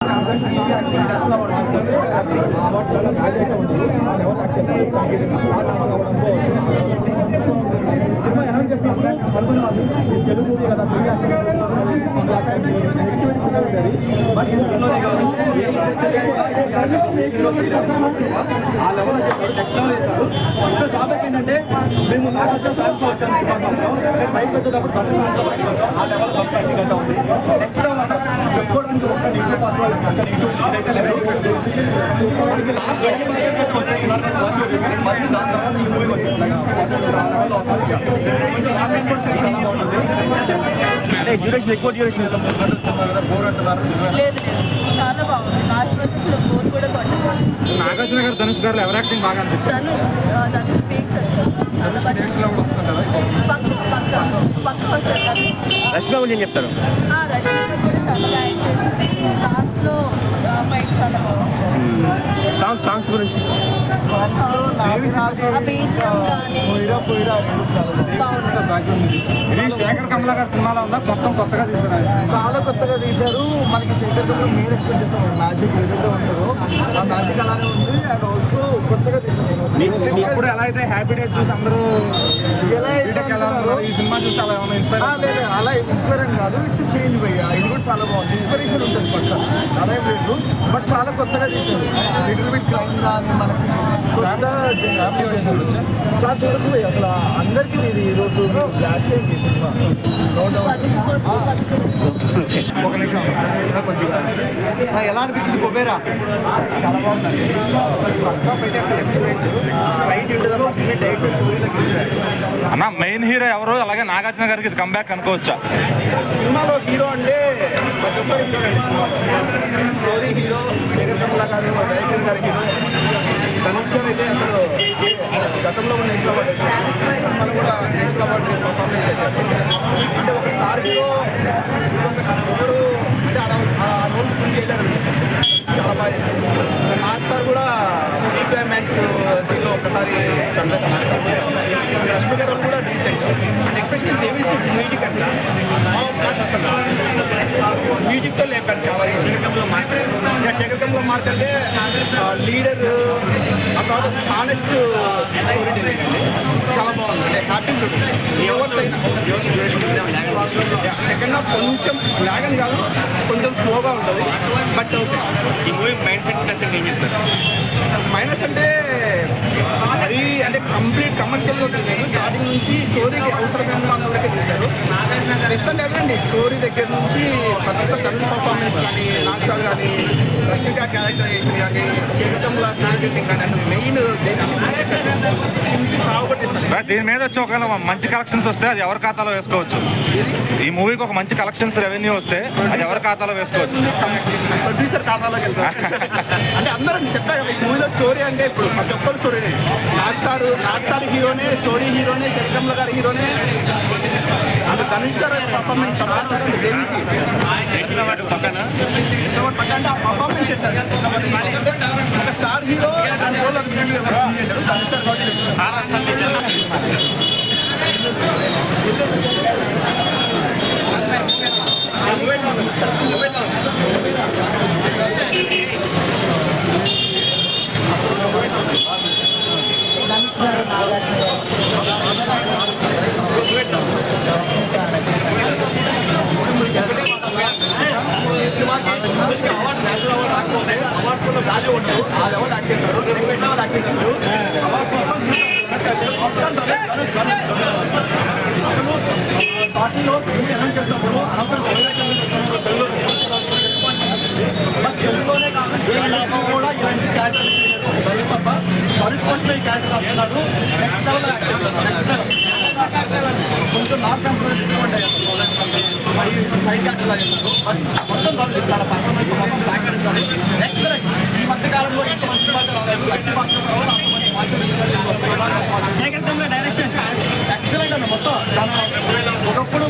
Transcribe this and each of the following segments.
Cinema announce చేసినప్పుడు తెలుగు కదా but ఆ లెవెల్ ఎక్స్ట్రా వేశారు. ఇంకా టాపిక్ ఏంటంటే మేము బయటకు వచ్చేటప్పుడు ఆ లెవెల్ కంఫర్టింగ్ ఉంది. ఎక్స్ట్రా చెప్పుకోవడానికి ఒక నెగిటివ్ పాస్ అయితే లేదు. మనకి లాస్ట్ మళ్ళీ దాని తర్వాత ఈ మూవీ వచ్చింది అంటే డ్యూరేషన్ ఎక్కువ డ్యూరేషన్ బోర్ అంటున్నారు. లేదు చాలా బాగుంది. లాస్ట్ వరకు అసలు బోర్ కూడా కొట్టదు. నాగార్జున గారు ధనుష్ గారు ఎవరు యాక్టింగ్ బాగా అనిపించింది? ధనుష్ స్పీక్స్ అసలు పక్క వస్తారు. రష్మి గురించి ఏం చెప్తారు? రష్మి కూడా చాలా బాగా యాక్ట్ చేసింది. లాస్ట్లో ఫైట్ చాలా బాగుంది. సాంగ్స్ గురించి శేఖర్ కమలా గారి సినిమాలో ఉందా? మొత్తం కొత్తగా తీశారు. చాలా కొత్తగా తీశారు. మనకి శేఖర్ కమలా మెయిన్ ఎక్స్పెక్ట్ చేస్తాం. మ్యాజిక్ ఏదైతే ఉంటుందో ఆ మ్యాజిక్ అలానే ఉంది. అండ్ ఆల్సో కొత్తగా తీశారు. ఇప్పుడు ఎలా అయితే హ్యాపీ డేస్ చూసి అందరూ ఈ సినిమా చూసి అలా ఏమైనా ఇన్స్పైర్ లేదు, అలా ఇన్స్పైర్ అని కాదు. ఇట్స్ చేంజ్ భయ్యా. ఇది కూడా చాలా బాగుంది. ఇన్స్పిరేషన్ ఉంటుంది పక్క అలా ఏం లేదు. బట్ చాలా కొత్తగా తీశారు. లిటిల్ బిట్ క్రైమ్ కానీ మనకి చాలా చూడచ్చు అసలు అందరికీ ఇది ఈరోజు లాస్ట్ టైం ఈ సినిమా ఒక నిమిషం కొద్దిగా ఎలా అనిపించింది కొబేరా? చాలా బాగుందండి. ఫస్ట్ హాఫ్ అయితే అసలు excellent. Straight into the first minute direct స్టోరీలోకి అన్న మెయిన్ హీరో ఎవరు? అలాగే నాగార్జున గారికి ఇది కంబ్యాక్ అనుకోవచ్చా? సినిమాలో హీరో అంటే ప్రతి ఒక్కరి హీరో అండి. సినిమాలో స్టోరీ హీరో శేఖర్ కమలా గారు, డైరెక్టర్ గారి హీరో ధనుష్ గారు అయితే అసలు గతంలో ఉన్న నెక్స్ట్ అవార్డు సినిమాలు కూడా నెక్స్ట్ అవార్డు పర్ఫార్మెన్స్ చేశారు. అంటే ఒక స్టార్ హీరో ఎవరు అంటే ఆ రోల్ ఫుల్ చేయలేరు. చాలా బాగా చేశారు. నాగ్ సార్ కూడా ప్రీ క్లైమాక్స్ సీన్లో ఒక్కసారి చంద్రక రష్మి గారు కూడా decent. And especially Devi music అంటే అసలు మ్యూజిక్తో లేపాడు చాలా. శేఖర్ కమలా మార్క్ అంటే లీడర్, ఆ తర్వాత హానెస్ట్ స్టోరీ టెలింగ్ అండి. చాలా బాగుంది. అంటే హ్యాపీ సెకండ్ హాఫ్ కొంచెం లాగ్ అని కాదు, కొంచెం స్లోగా ఉంటుంది. But okay. ఈ మూవీ మైండ్ సెట్ ప్లస్ ఏం చెప్తారు? మైనస్ అంటే అది అంటే కంప్లీట్ కమర్షియల్గా తెలియదు. స్టార్టింగ్ నుంచి స్టోరీకి అవసరమైన అంతవరకే తీశారు. ప్లస్ అంటే అదేండి స్టోరీ దగ్గర నుంచి ప్రతి ఒక్క ధనుష్ పర్ఫార్మెన్స్ కానీ, నాగ్ సార్ కానీ, రష్మిక క్యారెక్టరైజేషన్ కానీ, శేఖర్ కమలా స్టోరీ టెల్లింగ్ కానీ అంటే మెయిన్ చింపి చావగొట్టేస్తారు. దీని మీద వచ్చి ఒకవేళ మంచి కలెక్షన్స్ వస్తే అది ఎవరి ఖాతాలో వేసుకోవచ్చు? ఈ మూవీకి ఒక మంచి కలెక్షన్స్ రెవెన్యూ వస్తే అది ఎవరి ఖాతాలో వేసుకోవచ్చు? ప్రొడ్యూసర్ ఖాతాలోకి వెళ్తారు. అంటే అందరూ చెప్పా కదా, ఈ మూవీలో స్టోరీ అంటే ఇప్పుడు ప్రతి ఒక్కరు స్టోరీనే. నాగ్ సార్ హీరోనే, స్టోరీ హీరోనే, శేఖర్ కమలా గారి హీరోనే. అంటే ధనుష్ గారు పర్ఫార్మెన్స్ చెప్పారు. దేనికి పక్కన అంటే ఆ పర్ఫార్మెన్స్ చేశారు. ఒక స్టార్ హీరో దాని రోల్ ధనుష్ గారు కాబట్టి అవార్డ్స్ నేషనల్ అవార్డ్ రాకపోతే అవార్డ్స్ కూడా వాల్యూ ఉంటాయి. ఆ లెవెల్ యాక్ట్ చేశారు. యాక్ట్ చేశారు. అవార్డ్స్ కోసం అసలు పార్టీలో అనౌన్స్ చేసినప్పుడు తెలుగులోనే కాదు కూడా ఇలాంటి క్యారెక్టర్ తప్ప ధనుష్ కోసం ఈ క్యారెక్టర్ వస్తున్నాడు. నెక్స్ట్ లెవెల్ యాక్ట్ చేస్తున్నాడు. కొంచెం నార్త్ కాన్ఫిడెన్స్ ఉంటాయి మరి సైడ్ క్యారెక్టర్ చేస్తారు. మొత్తం చాలా పర్ఫార్మెన్స్ మొత్తం బ్లాక్ ఎక్సలెంట్. ఈ మధ్య కాలంలో ఎంత మంచి శేఖర్ కమలా డైరెక్షన్ ఎక్సలెంట్ అన్న. మొత్తం ఒకప్పుడు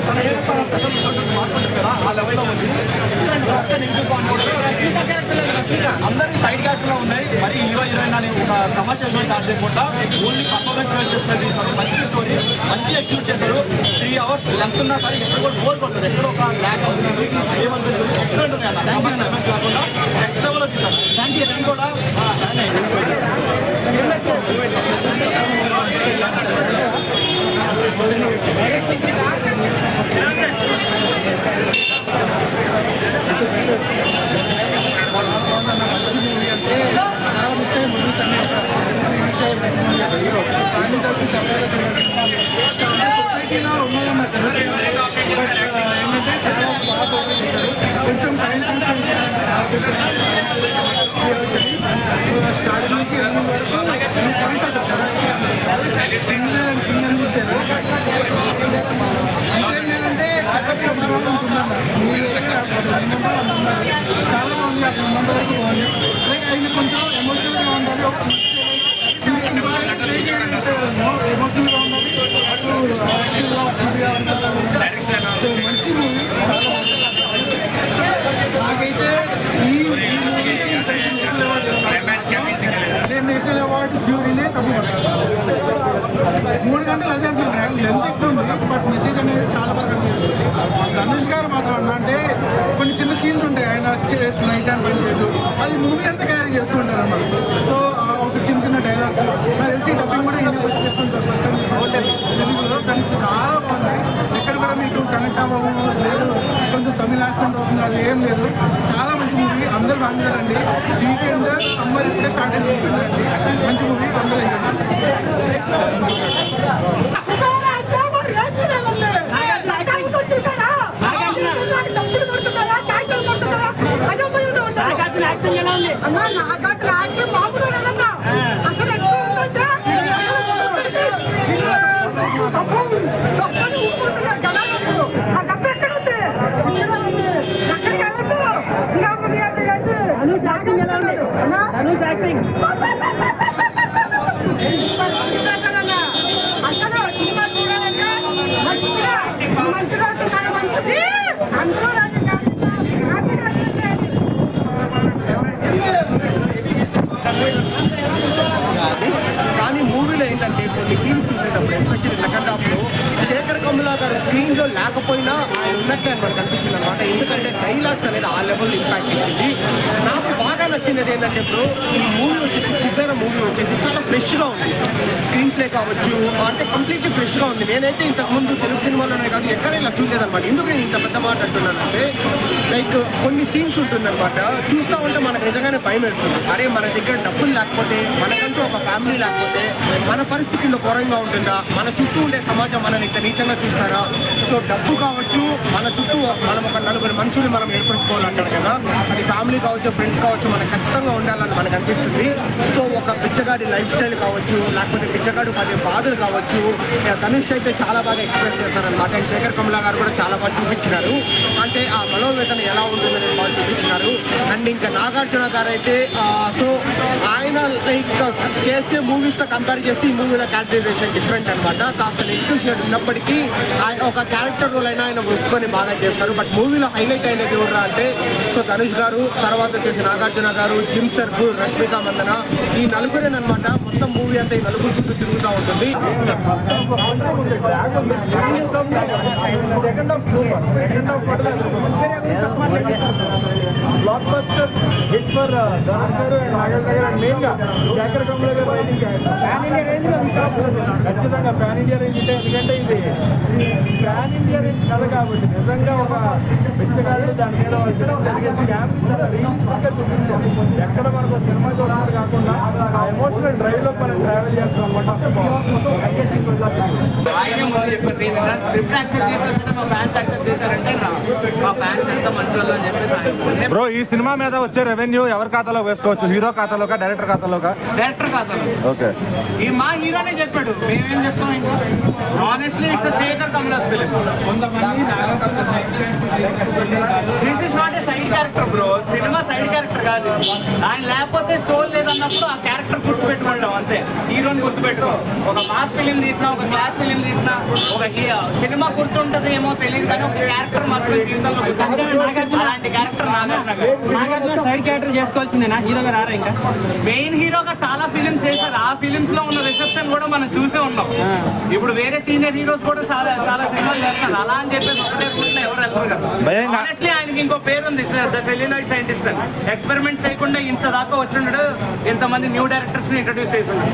తన ఏదో స్పెషల్ మాట్లాడుతుంది కదా, ఆ లెవెల్లో ఉంది. ఎక్సలెంట్. నెగిటివ్ పాయింట్ కూడా అందరికి సైడ్ క్యారెక్టర్లో ఉన్నాయి. మరి హీరో హీరోయిన్ అని ఒక కమర్షియల్ షో చార్జ్ చేయకుండా ఓన్లీ పర్ఫార్మెన్స్ బేస్ చేస్తుంది. మంచి స్టోరీ మంచి ఎగ్జిక్యూట్ చేశారు. 3 hours లెంత్ ఉన్నా సరే ఎక్కడ కూడా బోర్ కొడుతుంది, ఎక్కడో ఒక ల్యాక్ అవుతుంది, ఏమనిపించింది ఎక్సలెంట్ ఉంది అన్న. కమర్షియల్ ఎఫెక్ట్ కాకుండా నెక్స్ట్ లెవెల్లో తీశారు. ఇది కూడా సొసైటీలో ఉన్నదన్నమాట. బట్ ఏంటంటే చాలా బాగా కొంచెం టైం స్టార్టింగ్కి వెళ్ళిన వరకు ఇంకేంటంటే చాలా బాగుంది. అక్కడ ఉన్నంత వరకు బాగుంది. లైక్ ఆయన కొంచెం ఎమోషనల్గా ఉండాలి, ఎమోషనల్గా ఉండాలి, అటు యాక్టివ్గా ఫుడ్గా ఉండాలి. మంచి మూవీ, చాలా బాగుంది. నాకైతే ఈ నేను నేషనల్ అవార్డు జ్యూరీనే తప్పు పడతాను. 3 గంటలు అదే అంటున్నాను, లెంత్ ఎక్కువ ఉంది, బట్ మెసేజ్ అనేది చాలా బాగా కనిపిస్తుంది. ధనుష్ గారు మాత్రం అంటే కొన్ని చిన్న సీన్స్ ఉంటాయి, ఆయన నైట్ అండ్ పని చేయదు, అది మూవీ అంతా క్యారీ చేస్తుంటారు అన్నమాట. సో ఒక చిన్న చిన్న డైలాగ్స్ నాకు తెలిసి డబ్బింగ్ కూడా ఈయన వచ్చి చెప్తుంటారు తెలుగులో, కానీ చాలా బాగుంది. ఎక్కడ కూడా మీకు కనెక్ట్ అవ్వము లేదు, కొంచెం తమిళ యాక్సెంట్ అవుతుంది, అది ఏం లేదు. చాలా మంచి మూవీ, అందరూ ఫ్యామిలీ రండి. వీకెండ్ సమ్మర్ ఇప్పుడే స్టార్ట్ అయింది, వీకెండ్ రండి. మంచి మూవీ, అందరూ ఎంజాయ్ కానీ మూవీలో ఏంటంటే కొన్ని సీన్స్ చూసేటప్పుడు ఎస్పెషల్లీ సెకండ్ హాఫ్లో శేఖర్ కమ్లా గారు స్క్రీన్లో లేకపోయినా ఆయన ఉన్నట్లే మనకు అనిపించింది అనమాట. ఎందుకంటే డైలాగ్స్ అనేది ఆ లెవెల్ ఇంపాక్ట్ ఇచ్చింది. నాకు బాగా నచ్చినది ఏంటంటే ఇప్పుడు ఈ మూవీ వచ్చేసి సిద్ధైన మూవీ వచ్చేసి చాలా ఫ్రెష్గా ఉంది. స్క్రీన్ ప్లే కావచ్చు, అంటే కంప్లీట్లీ ఫ్రెష్గా ఉంది. నేనైతే ఇంతకుముందు తెలుగు సినిమాలోనే కాదు ఎక్కడ ఇలా చూడలేదన్నమాట. ఎందుకు నేను ఇంత పెద్ద మాట అంటున్నానంటే లైక్ కొన్ని సీన్స్ ఉంటుందన్నమాట, చూస్తూ ఉంటే మనకు నిజంగానే భయం వేస్తుంది. అరే మన దగ్గర డబ్బులు లేకపోతే, మనకంటూ ఒక ఫ్యామిలీ లేకపోతే మన పరిస్థితుల్లో ఘోరంగా ఉంటుందా, మన చుట్టూ ఉండే సమాజం మనల్ని ఇంత నీచంగా చూస్తారా. సో డబ్బు కావచ్చు, మన చుట్టూ మనం ఒక 4 మనుషులు మనం ఏర్పరచుకోవాలంటారు కదా, అది ఫ్యామిలీ కావచ్చు, ఫ్రెండ్స్ కావచ్చు, మనకు ఖచ్చితంగా ఉండాలని మనకు అనిపిస్తుంది. సో ఒక బిచ్చగాడి లైఫ్ స్టైల్ కావచ్చు, లేకపోతే బిచ్చగాడు పడే బాధలు కావచ్చు, ధనుష్ అయితే చాలా బాగా ఎక్స్ప్రెస్ చేశారనమాట. అండ్ శేఖర్ కమ్లా గారు కూడా చాలా బాగా చూపించినారు, అంటే ఆ మనోవేదన ఎలా ఉంటుందని బాగా చూపించినారు. అండ్ ఇంకా నాగార్జున గారు అయితే సో ఆయన లైక్ చేసే మూవీస్తో కంపేర్ చేస్తే ఈ మూవీలో క్యారెక్టరైజేషన్ డిఫరెంట్ అనమాట. కాస్త నెగిటివ్ షేడ్ ఉన్నప్పటికీ ఆయన ఒక క్యారెక్టర్ రోల్ అయినా ఆయన ఒప్పుకొని బాగా చేస్తారు. బట్ మూవీలో హైలైట్ అయినది ఎవరు అంటే సో ధనుష్ గారు, తర్వాత వచ్చేసి నాగార్జున గారు, జిమ్ సర్పు, రష్మిక మందన, ఈ నలుగురేనమాట. మొత్తం మూవీ అంతా ఈ నలుగురు చుట్టూ తిరుగుతూ ఉంటుంది. Block buster hit for Dhanush గారు అండ్ నాగార్జున గారు అండ్ మెయిన్గా శేఖర్ కమ్లా గారు రైటింగ్ ప్యాన్ ఇండియా రేంజ్ ఖచ్చితంగా ప్యాన్ ఇండియా రేంజ్ అంటే, ఎందుకంటే ఇది ప్యాన్ ఇండియా రేంజ్ కథ కాబట్టి నిజంగా ఒక బిచ్చగాళ్ళు దాని మీద జరిగే స్కామ్ చాలా రియలిస్టిక్గా చూపించాం. ఎక్కడ మనకు సినిమా చూస్తున్నారు కాకుండా ఆ ఎమోషనల్ డ్రైవ్ లో మనం ట్రావెల్ చేస్తాం అనమాట. బ్రో ఈ సినిమా మీద వచ్చే రెవెన్యూ ఎవరి ఖాతాలో వేసుకోవచ్చు? హీరో ఖాతాలోకా, డైరెక్టర్ ఖాతాలోకా? డైరెక్టర్ ఖాతాలో. ఓకే, ఈ మా హీరోనే చెప్పాడు, మేమేం చెప్తాం ఇంకా. Honestly it's Sekhar Kammula film. This is not a side character bro. సినిమా సైడ్ క్యారెక్టర్ కాదు. ఆయన లేకపోతే సోల్ లేదన్నప్పుడు ఆ క్యారెక్టర్ గుర్తుపెట్టుకుంటాం అంతే. హీరోని గుర్తుపెట్టుకో. ఒక మాస్ ఫిలిం తీసినా, ఒక క్లాస్ ఫిలిం తీసినా, ఒక సినిమా గుర్తుంటది ఏమో తెలియదు కానీ ఒక క్యారెక్టర్ మాత్రం జీవితంలో గుర్తుంటుంది. అలాంటి క్యారెక్టర్ నాగార్జున సైడ్ క్యారెక్టర్ చేసుకోవాల్సిందేనా, హీరోగా రారా ఇంకా? మెయిన్ హీరోగా చాలా ఫిలిమ్స్ చేశారు. ఆ ఫిలిమ్స్ లో ఉన్న రిసెప్షన్ కూడా మనం చూసే ఉన్నాం. ఇప్పుడు వేరే సీనియర్ హీరోస్ కూడా చాలా చాలా సినిమాలు చేస్తారు. అలా అని చెప్పేసి ఒకటే రూట్లో ఎవరు వెళ్ళరు కదా. భయంగా. ఆనెస్ట్లీ ఆయనకి ఇంకో పేరు ఉంది, ద సెల్యులాయిడ్ సైంటిస్ట్ అని. ఎక్స్పెరిమెంట్ చేయకుండా ఇంత దాకా వచ్చిండు, ఇంతమంది న్యూ డైరెక్టర్స్ ని ఇంట్రడ్యూస్ చేస్తున్నాడు.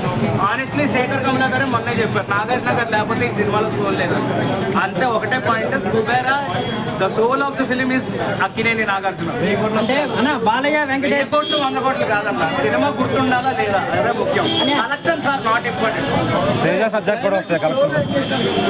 ఆనెస్ట్లీ శేఖర్ కమలా గారు మొన్నే చెప్పారు, నాగార్జున గారు లేకపోతే ఈ సినిమాలో చూడలేదు అంతే. ఒకటే point, Kubera the soul of the film is Akkineni Nagarjuna. అంటే అన్న బాలయ్య వెంకటేష్ 1000 కోట్లు 100 కోట్లు కాదన్న, సినిమా గుర్తుండాలా లేదా అదే ముఖ్యం. Collections are not important. Teja సజ్జాకి కూడా వస్తాయి కలెక్షన్.